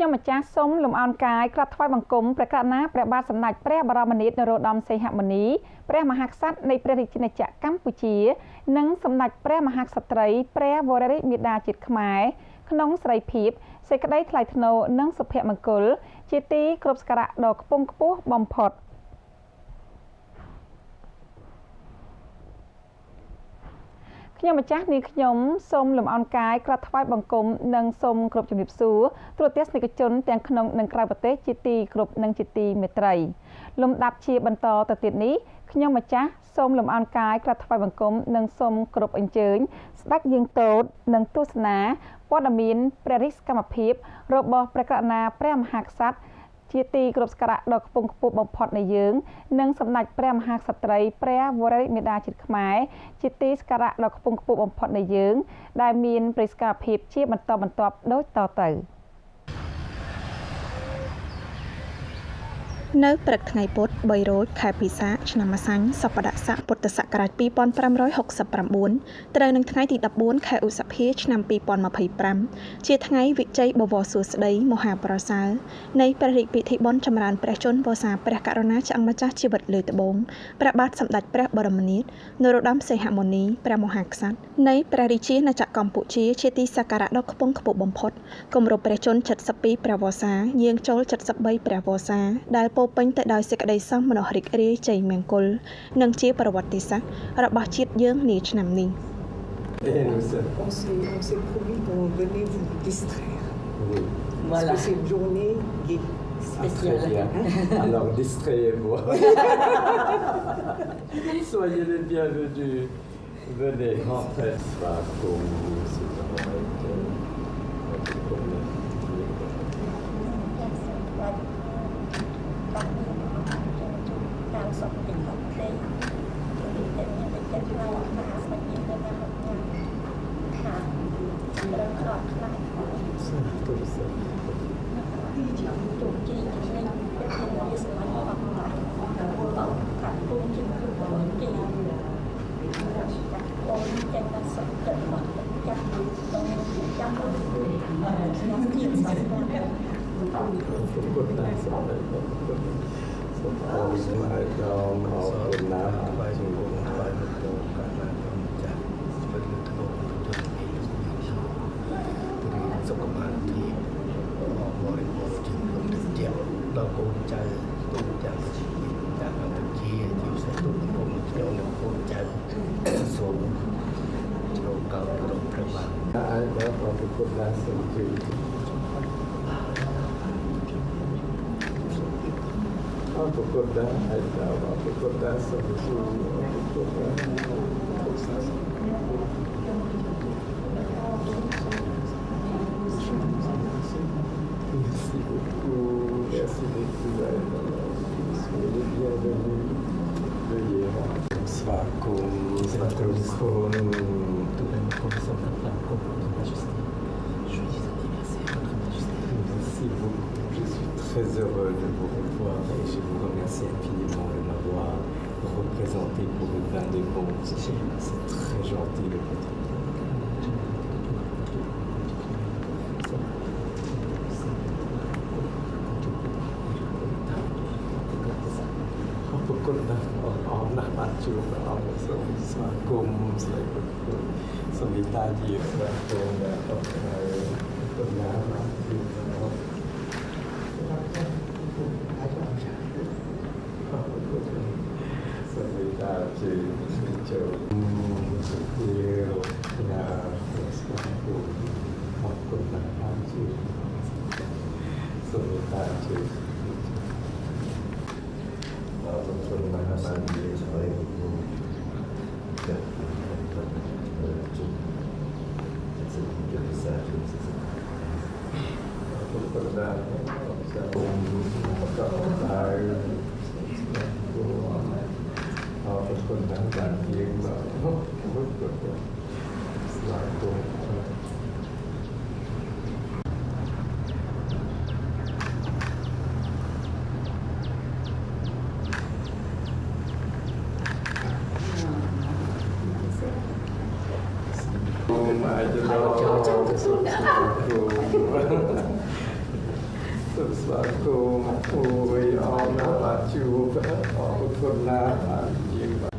ខ្ញុំម្ចាស់សូមលំអរកាយក្រាបថ្វាយបង្គំព្រះករុណាព្រះបាទសម្ដេចព្រះបរមនាថនរោត្តមសីហមុនីព្រះមហាក្សត្រនៃព្រះរាជាណាចក្រកម្ពុជានិងសម្ដេចព្រះមហាក្សត្រីព្រះវររាជមាតាជាតិខ្មែរក្នុងសេរីភាពសេចក្តីថ្លៃថ្នូរនិងសុភមង្គលជាទីគោរពសក្ការៈដ៏ខ្ពង់ខ្ពស់បំផុតខ្ញុំម្ចាស់នាងខ្ញុំសូមលំអរកាយក្រាបថ្វាយបង្គំនិងសូមគោរពជំរាបសួរទូរទស្សនិកជនទាំងក្នុងនិងក្រៅប្រទេសជាទីគោរពនិងជាទីមេត្រីលំដាប់ជាបន្តទៅទៀតនេះខ្ញុំម្ចាស់សូមលំអរកាយក្រាបថ្វាយបង្គំនិងសូមគោរពអញ្ជើញស្ដេចយាងទតនិងទស្សនាព័ត៌មានព្រះរាជកម្មភាពរបស់ព្រះករុណាព្រះមហាក្សត្រជាទីគោរពសក្ការៈដ៏ខ្ពង់ខ្ពស់បំផុតនៃយើងនិងសម្ដេចព្រះមហាក្សត្រីព្រះវររាជមាតាជាតិខ្មែរជាទីសក្ការៈដ៏ខ្ពង់ខ្ពស់បំផុតនៃយើងដែលមានព្រះសក្ការភាពជាបន្តបន្ទាប់ដូចតទៅនៅព្រឹកថ្ងៃពុធ3រោចខែពិសាខឆ្នាំម្សាញ់សប្តាហ៍ស័កពុទ្ធសករាជ2569ត្រូវនឹងថ្ងៃទី14ខែឧសភាឆ្នាំ2025ជាថ្ងៃវិជ័យបវរសួស្តីមហាប្រសើរនៃព្រះរាជពិធីបុណ្យចម្រើនព្រះជន្មវស្សាព្រះករុណាចាអង្គម្ចាស់ជីវិតលើត្បូងព្រះបាទសម្ដេចព្រះបរមនាថនរោត្តមសីហមុនីព្រះមហាក្សត្រនៃព្រះរាជាណាចក្រកម្ពុជាជាទីសក្ការៈដ៏ខ្ពង់ខ្ពស់បំផុតគម្រប់ព្រះជន្ម72ព្រះវស្សាយាងចូល73ព្រះវស្សាដែលពោពេញទៅដោយសេចក្តីសោមនស្សរីករាយជ័យមង្គលនិងជាប្រវត្តិសាស្ត្ររបស់ជាតិយើងនាឆ្នាំនេះ On s'est promis qu'on venait vous distraire. Oui. Parce que c'est une journée gay. Très bien. Alors distrayez-moi. Soyez les bienvenus. Venez, rentrez. Très heureux de vous revoir et je vous remercie infiniment de m'avoir représenté pour le vin des bons. C'est très gentil de votre part. សុខស្វាគមន៍អួយអរណាស់ជួបអរគុណណាស់ជាង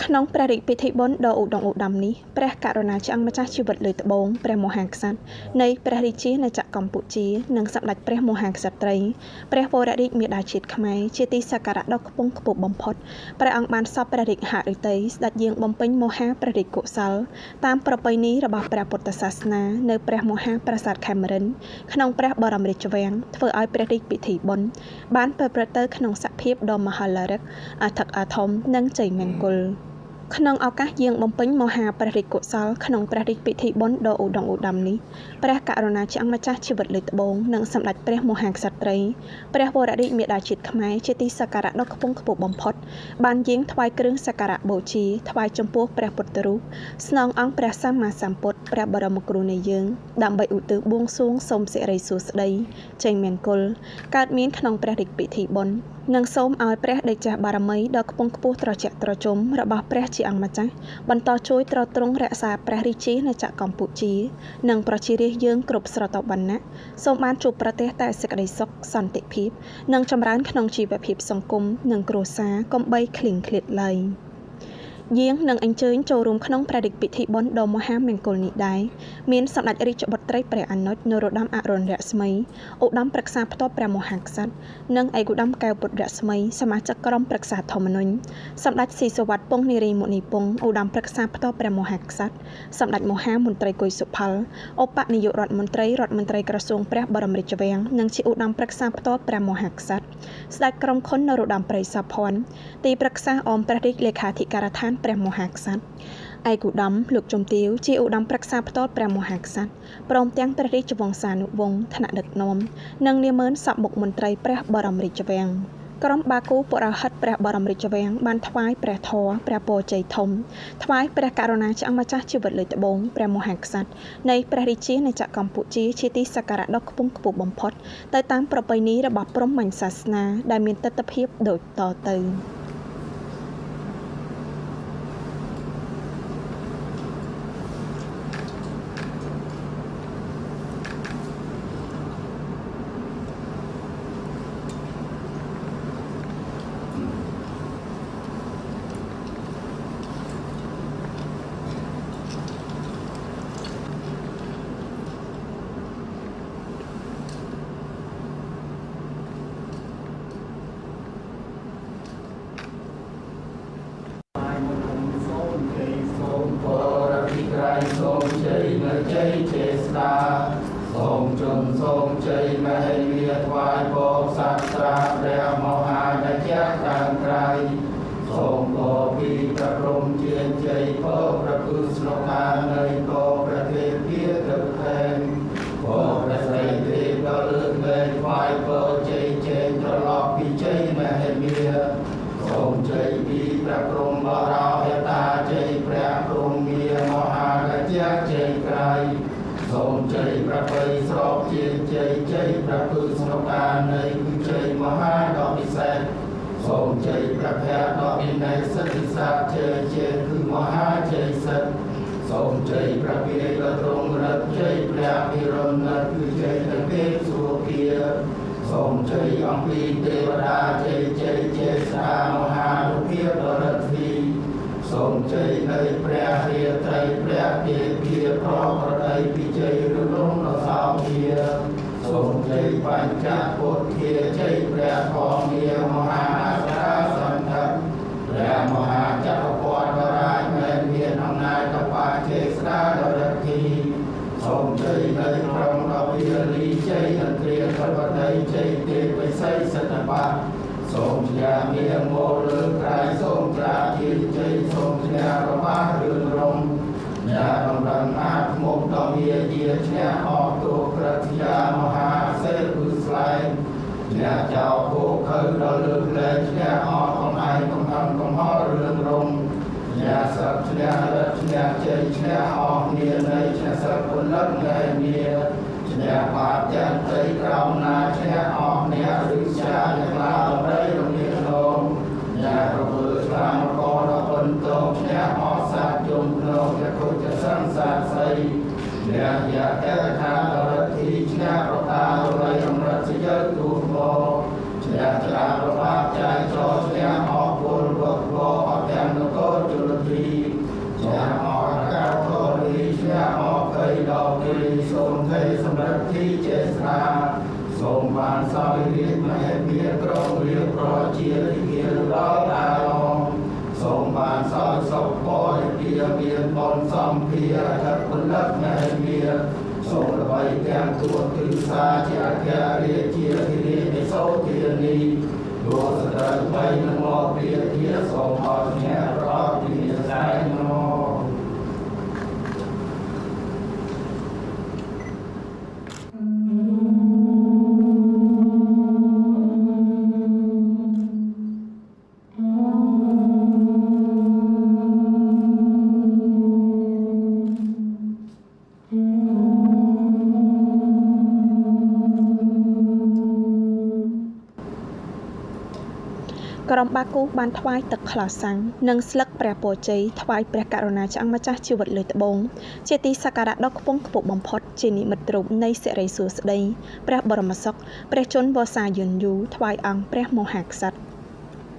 ក្នុងព្រះរាជពិធីបុណ្យដ៏ឧត្តមឧត្តមនេះព្រះករុណាចក្រម្ចាស់ជីវិតលើត្បូងព្រះមហាក្សត្រនៃព្រះរាជាណាចក្រកម្ពុជានិងសម្ដេចព្រះមហាក្សត្រីព្រះវររាជមាតាជាតិខ្មែរជាទីសក្ការៈដ៏ខ្ពង់ខ្ពស់បំផុតព្រះអង្គបានសពព្រះរាជហឫទ័យស្ដេចយាងបំពេញមហាព្រះរាជកុសលតាមប្រពៃណីរបស់ព្រះពុទ្ធសាសនានៅព្រះមហាប្រាសាទខេមរិន្ទក្នុងព្រះបរមរាជវាំងធ្វើឲ្យព្រះរាជពិធីបុណ្យបានប្រព្រឹត្តទៅក្នុងសភាពដ៏មហោឡារិកអធិកអធមនិងជ័យមង្គលក្នុងឱកាសយាងបំពេញមហាព្រះរាជកុសលក្នុងព្រះរាជពិធីបុណ្យដ៏ឧត្តមឧត្តមនេះព្រះករុណាចក្រម្ចាស់ជីវិតលើត្បូងនិងសម្ដេចព្រះមហាក្សត្រីព្រះវររាជមាតាជាតិខ្មែរជាទីសក្ការៈដ៏ខ្ពង់ខ្ពស់បំផុតបានយាងថ្វាយគ្រឿងសក្ការៈបូជាថ្វាយចំពោះព្រះពុទ្ធរូបស្នងអង្គព្រះសម្មាសម្ពុទ្ធព្រះបរមគ្រូនៃយើងដើម្បីឧទ្ទិសបួងសួងសូមសិរីសួស្តីជ័យមង្គលកើតមានក្នុងព្រះរាជពិធីបុណ្យនិងសូមឲ្យព្រះដេចចាស់បារមីដ៏ខ្ពង់ខ្ពស់ត្រជាក់ត្រជុំរបស់ព្រះជាអង្គម្ចាស់បន្តជួយទ្រទ្រង់រក្សាព្រះរាជាណាចក្រកម្ពុជានិងប្រជារាស្ត្រយើងគ្រប់ស្រទាប់វណ្ណៈសូមបានជួបប្រទះតែសេចក្តីសុខសន្តិភាពនិងចម្រើនក្នុងជីវភាពសង្គមនិងគ្រួសារកុំបីឃ្លៀងឃ្លាតឡើយយាងនឹងអញ្ជើញចូលរួមក្នុងព្រះរាជពិធីបុណ្យដ៏មហាមង្គលនេះដែរមានសម្ដេចរាជបុត្រីព្រះអនុជនរោត្តមអរុណរស្មីឧត្តមប្រឹក្សាផ្ទាល់ព្រះមហាក្សត្រនិងឯកឧត្តមកែវពុទ្ធរស្មីសមាជិកក្រុមប្រឹក្សាធម្មនុញ្ញសម្ដេចស៊ីសុវត្ថិពងនារីមុនីពងឧត្តមប្រឹក្សាផ្ទាល់ព្រះមហាក្សត្រសម្ដេចមហាមន្ត្រីគុយសុផលឧបនាយករដ្ឋមន្ត្រីក្រសួងព្រះបរមរាជវាំងនិងជាឧត្តមប្រឹក្សាផ្ទាល់ព្រះមហាក្សត្រស្ដេចក្រុងខុននរោត្តមព្រៃសភ័ណ្ឌទីប្រឹក្សាអមព្រះរាជលេខាធិការដ្ឋានព្រះមហាក្សត្រឯកឧត្តមលោកជំទាវជាឧត្តមប្រឹក្សាផ្ទាល់ព្រះមហាក្សត្រព្រមទាំងព្រះរាជវង្សានុវង្សថ្នាក់ដឹកនាំនិងនាម៉ឺនសពមុខមន្ត្រីព្រះបរមរាជវាំង ក្រុមបាគូបរហិតព្រះបរមរាជវាំងបានថ្វាយព្រះធម៌ព្រះពរជ័យធំថ្វាយព្រះករុណាជាម្ចាស់ជីវិតលើត្បូងព្រះមហាក្សត្រនៃព្រះរាជាណាចក្រកម្ពុជាជាទីសក្ការៈដ៏ខ្ពង់ខ្ពស់បំផុតទៅតាមប្រពៃណីរបស់ព្រហ្មញ្ញសាសនាដែលមានទិដ្ឋភាពដូចតទៅ ក្រុមបាគូបានថ្វាយទឹកខ្លោសាំងនិងស្លឹកព្រះពរជ័យថ្វាយព្រះករុណាជាម្ចាស់ជីវិតលើត្បូងជាទីសក្ការៈដ៏ខ្ពង់ខ្ពស់បំផុតជានិមិត្តរូបនៃសិរីសួស្តីព្រះបរមសុខព្រះជន្មវស្សាយឺនយូរថ្វាយអង្គព្រះមហាក្សត្រ